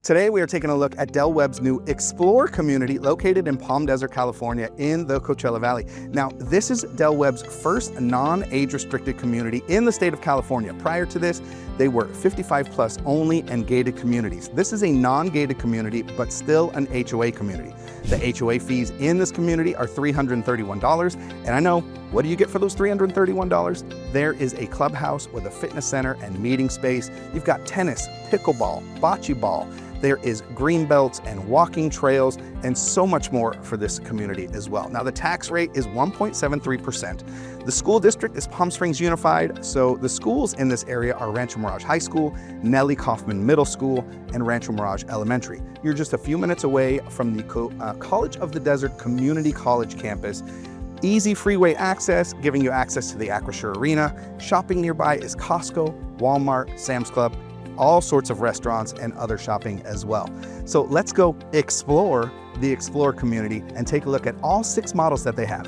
Today we are taking a look at Del Webb's new Explore community located in Palm Desert, California in the Coachella Valley. Now, this is Del Webb's first non-age restricted community in the state of California. Prior to this, they were 55 plus only and gated communities. This is a non-gated community, but still an HOA community. The HOA fees in this community are $331. And I know, what do you get for those $331? There is a clubhouse with a fitness center and meeting space. You've got tennis, pickleball, bocce ball. There is green belts and walking trails and so much more for this community as well. Now the tax rate is 1.73%. The school district is Palm Springs Unified, so the schools in this area are Rancho Mirage High School, Nellie Kaufman Middle School, and Rancho Mirage Elementary. You're just a few minutes away from the College of the Desert Community College campus. Easy freeway access, giving you access to the Acrisure Arena. Shopping nearby is Costco, Walmart, Sam's Club, all sorts of restaurants and other shopping as well. So let's go explore the Explore community and take a look at all 6 models that they have.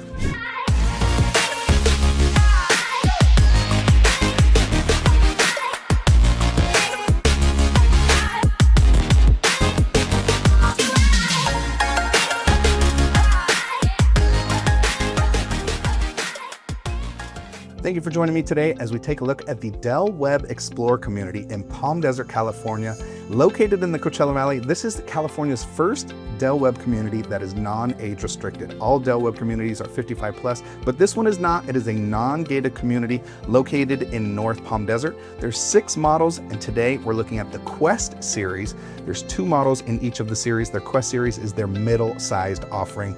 Thank you for joining me today as we take a look at the Del Webb Explore community in Palm Desert, California. Located in the Coachella Valley, this is California's first Del Webb community that is non-age restricted. All Del Webb communities are 55 plus, but this one is not. It is a non-gated community located in North Palm Desert. There's 6 models, and today we're looking at the Quest series. There's 2 models in each of the series. Their Quest series is their middle-sized offering.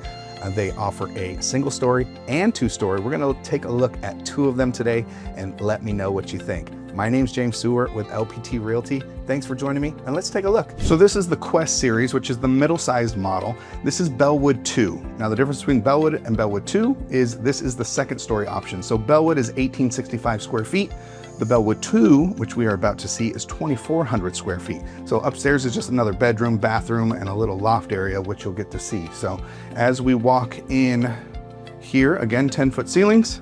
They offer a single story and 2-story. We're gonna take a look at 2 of them today and let me know what you think. My name's James Seward with LPT Realty. Thanks for joining me, and let's take a look. So this is the Quest series, which is the middle-sized model. This is Bellwood 2. Now the difference between Bellwood and Bellwood 2 is this is the 2nd story option. So Bellwood is 1,865 square feet. The Bellwood 2, which we are about to see, is 2,400 square feet. So upstairs is just another bedroom, bathroom, and a little loft area, which you'll get to see. So as we walk in here, again, 10-foot ceilings.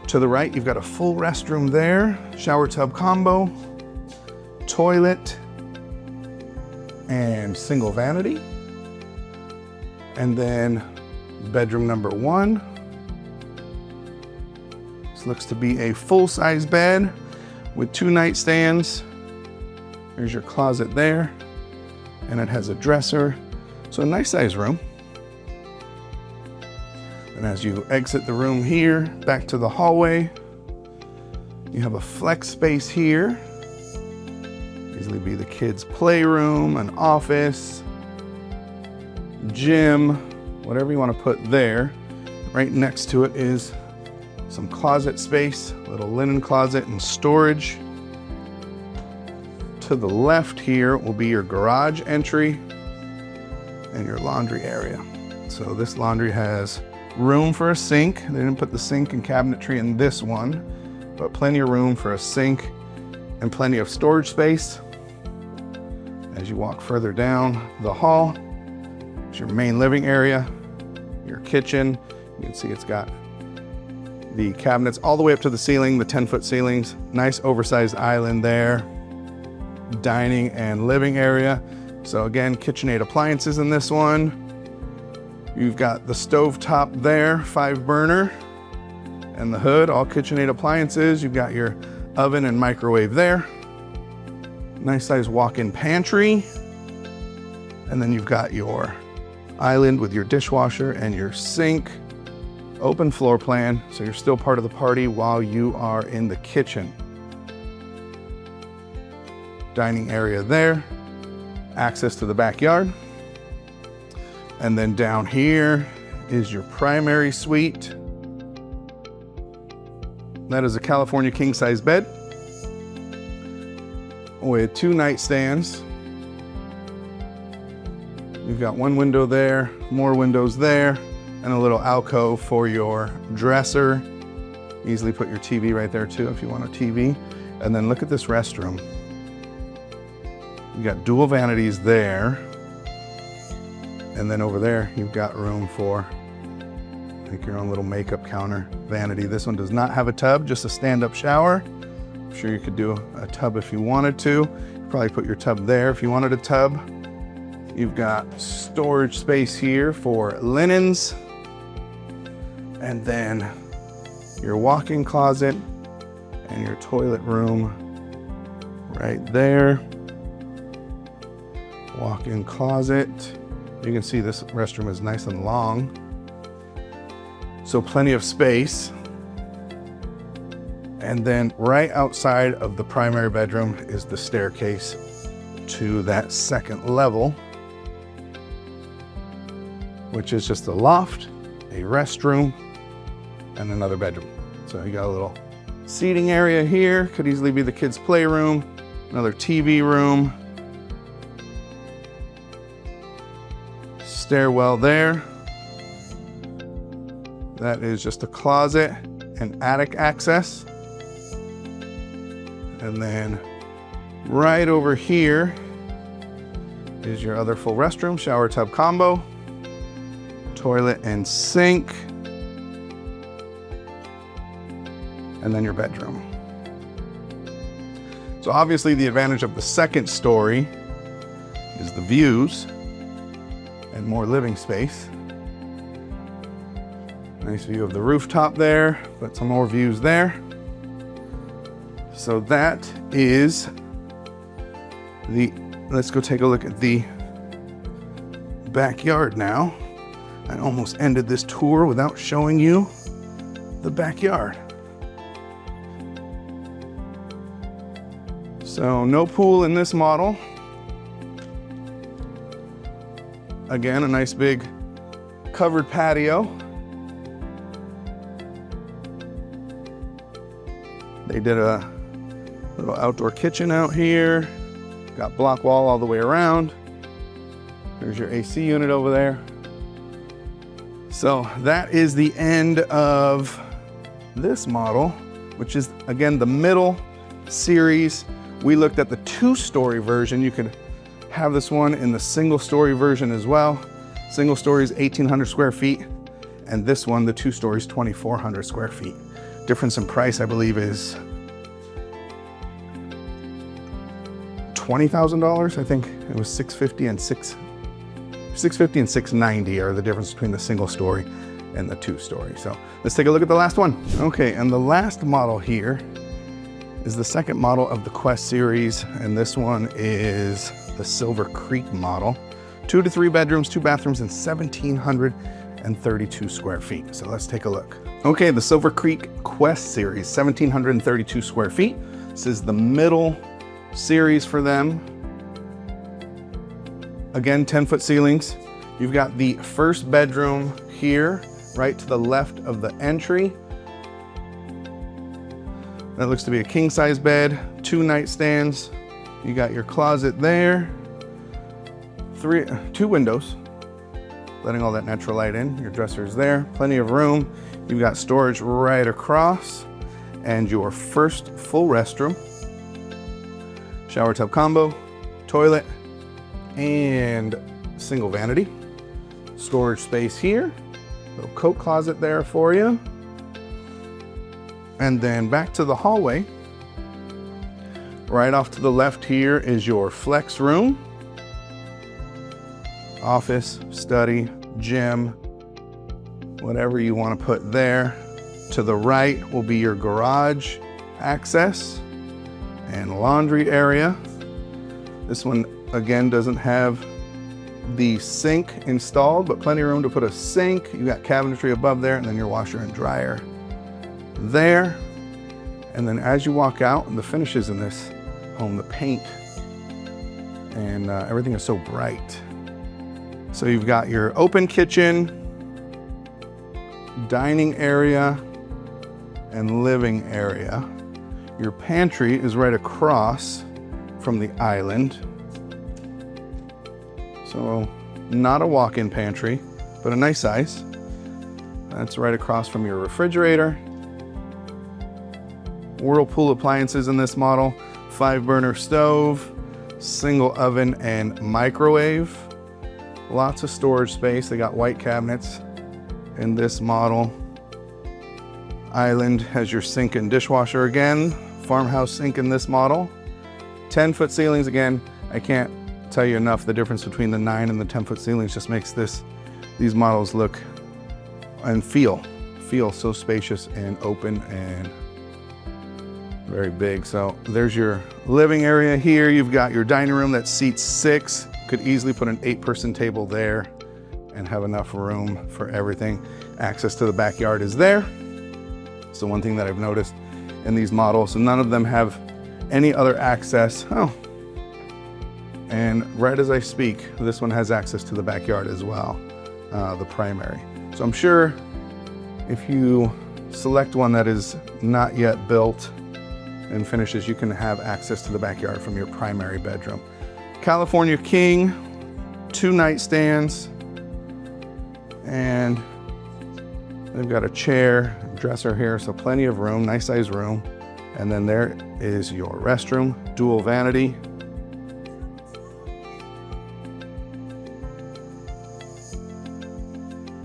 To the right, you've got a full restroom there, shower tub combo, toilet, and single vanity. And then bedroom number 1. This looks to be a full-size bed with 2 nightstands. There's your closet there, and it has a dresser. So a nice size room. And as you exit the room here, back to the hallway, you have a flex space here. Easily be the kids' playroom, an office, gym, whatever you want to put there. Right next to it is some closet space, little linen closet and storage. To the left here will be your garage entry and your laundry area. So this laundry has room for a sink. They didn't put the sink and cabinetry in this one, but plenty of room for a sink and plenty of storage space. As you walk further down the hall, it's your main living area, your kitchen. You can see it's got the cabinets all the way up to the ceiling, the 10-foot ceilings. Nice oversized island there. Dining and living area. So again, KitchenAid appliances in this one. You've got the stove top there, 5-burner, and the hood, all KitchenAid appliances. You've got your oven and microwave there. Nice size walk-in pantry. And then you've got your island with your dishwasher and your sink. Open floor plan, so you're still part of the party while you are in the kitchen. Dining area there, access to the backyard. And then down here is your primary suite. That is a California king-size bed with 2 nightstands. You've got 1 window there, more windows there, and a little alcove for your dresser. Easily put your TV right there too if you want a TV. And then look at this restroom. You got dual vanities there. And then over there, you've got room for like your own little makeup counter vanity. This one does not have a tub, just a stand-up shower. I'm sure you could do a tub if you wanted to. Probably put your tub there if you wanted a tub. You've got storage space here for linens. And then your walk-in closet and your toilet room right there. Walk-in closet. You can see this restroom is nice and long. So plenty of space. And then right outside of the primary bedroom is the staircase to that second level, which is just a loft, a restroom, and another bedroom. So you got a little seating area here, could easily be the kids' playroom, another TV room, stairwell there. That is just a closet and attic access. And then right over here is your other full restroom, shower tub combo, toilet and sink, and then your bedroom. So obviously the advantage of the second story is the views and more living space. Nice view of the rooftop there, but some more views there. So that is let's go take a look at the backyard now. I almost ended this tour without showing you the backyard. So no pool in this model. Again, a nice big covered patio. They did a little outdoor kitchen out here. Got block wall all the way around. There's your AC unit over there. So that is the end of this model, which is again the middle series. We looked at the 2-story version. You could have this one in the single-story version as well. Single story is 1,800 square feet, and this one, the 2 stories, 2,400 square feet. Difference in price, I believe, is $20,000. I think it was $650 and $690 are the difference between the single story and the 2-story. So let's take a look at the last one. Okay, and the last model here is the second model of the Quest series, and this one is the Silver Creek model. 2 to 3 bedrooms, 2 bathrooms, and 1,732 square feet. So let's take a look. Okay, the Silver Creek Quest series, 1,732 square feet. This is the middle series for them. Again, 10-foot ceilings. You've got the first bedroom here, right to the left of the entry. That looks to be a king-size bed, 2 nightstands. You got your closet there. 2 windows, letting all that natural light in. Your dresser is there, plenty of room. You've got storage right across, and your first full restroom. Shower tub combo, toilet, and single vanity. Storage space here. Little coat closet there for you. And then back to the hallway. Right off to the left here is your flex room. Office, study, gym, whatever you want to put there. To the right will be your garage access and laundry area. This one, again, doesn't have the sink installed, but plenty of room to put a sink. You got cabinetry above there, and then your washer and dryer there. And then as you walk out, the finishes in this home, the paint and everything is so bright. So you've got your open kitchen, dining area, and living area. Your pantry is right across from the island. So not a walk-in pantry, but a nice size. That's right across from your refrigerator. Whirlpool appliances in this model, 5-burner stove, single oven and microwave. Lots of storage space. They got white cabinets in this model. Island has your sink and dishwasher again. Farmhouse sink in this model. 10-foot ceilings. Again, I can't tell you enough the difference between the 9 and the 10-foot ceilings. Just makes these models look and feel so spacious and open and very big. So there's your living area here. You've got your dining room that seats 6. Could easily put an 8-person table there and have enough room for everything. Access to the backyard is there. So one thing that I've noticed in these models, so none of them have any other access. Oh, and right as I speak, this one has access to the backyard as well, the primary. So I'm sure if you select one that is not yet built and finishes, you can have access to the backyard from your primary bedroom. California King, 2 nightstands, and they've got a chair, dresser here, so plenty of room, nice size room. And then there is your restroom, dual vanity.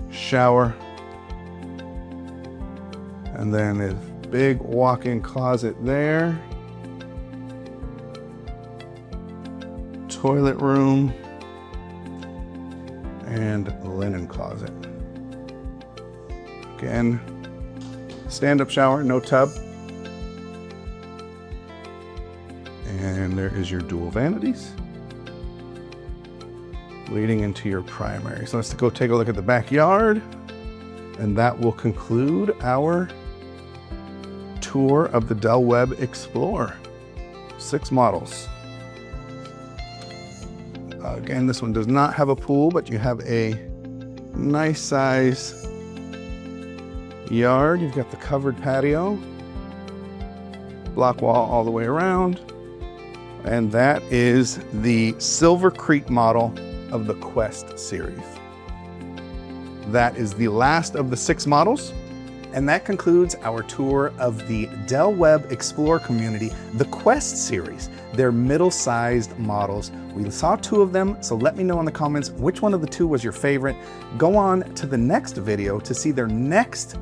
Shower. And then a big walk-in closet there. Toilet room. And linen closet. Again, stand-up shower, no tub. And there is your dual vanities leading into your primary. So let's go take a look at the backyard, and that will conclude our tour of the Del Webb Explorer. 6 models. Again, this one does not have a pool, but you have a nice size yard. You've got the covered patio, block wall all the way around. And that is the Silver Creek model of the Quest series. That is the last of the 6 models. And that concludes our tour of the Del Webb Explorer community, the Quest series. They're middle-sized models. We saw 2 of them, so let me know in the comments which one of the 2 was your favorite. Go on to the next video to see their next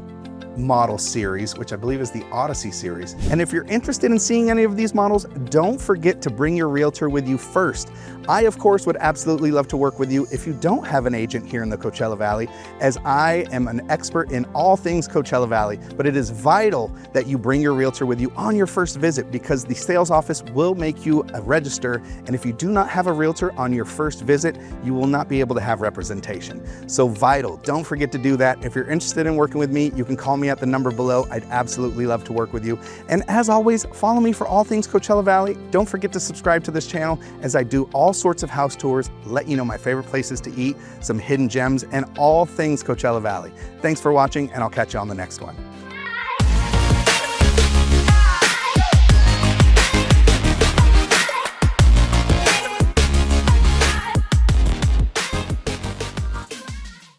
model series, which I believe is the Odyssey series. And if you're interested in seeing any of these models, don't forget to bring your realtor with you first. I, of course, would absolutely love to work with you if you don't have an agent here in the Coachella Valley, as I am an expert in all things Coachella Valley, but it is vital that you bring your realtor with you on your first visit, because the sales office will make you register, and if you do not have a realtor on your first visit, you will not be able to have representation. So vital, don't forget to do that. If you're interested in working with me, you can call me at the number below. I'd absolutely love to work with you. And as always, follow me for all things Coachella Valley. Don't forget to subscribe to this channel, as I do all sorts of house tours, let you know my favorite places to eat, some hidden gems, and all things Coachella Valley. Thanks for watching, and I'll catch you on the next one.